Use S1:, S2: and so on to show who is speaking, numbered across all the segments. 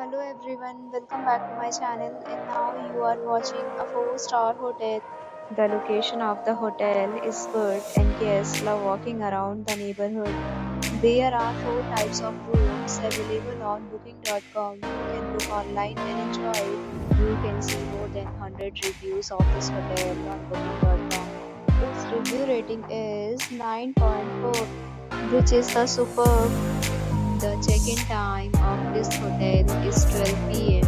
S1: Hello everyone, welcome back to my channel and now you are watching a 4-star hotel. The location of the hotel is good and guests love walking around the neighborhood. There are 4 types of rooms available on booking.com. You can book online and enjoy it. You can see more than 100 reviews of this hotel on booking.com. Its review rating is 9.4, which is the superb. The check-in time of this hotel is 12 p.m.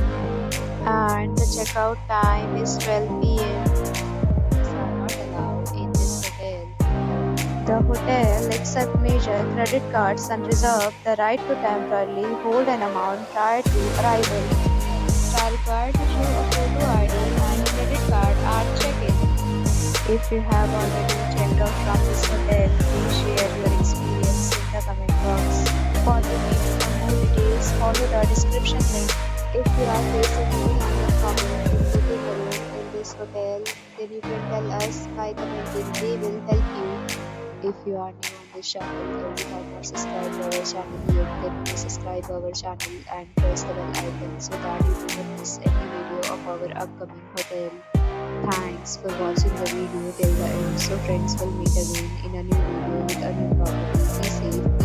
S1: and the checkout time is 12 p.m. Pets are not allowed in this hotel. The hotel accepts major credit cards and reserves the right to temporarily hold an amount prior to arrival. Guests are required to show a photo ID and credit card at check-in. If you have already checked out from this hotel, please share your experience in the comment box. For more details, follow the description link. If you are facing any kind of problem in booking a room in this hotel, then you can tell us by commenting. We will help you. If you are new on this channel or you have not subscribed to our channel yet, then please subscribe our channel and press the bell icon so that you do not miss any video of our upcoming hotel. Thanks for watching the video till the end. So friends, will meet again in a new video with a new property. Be safe.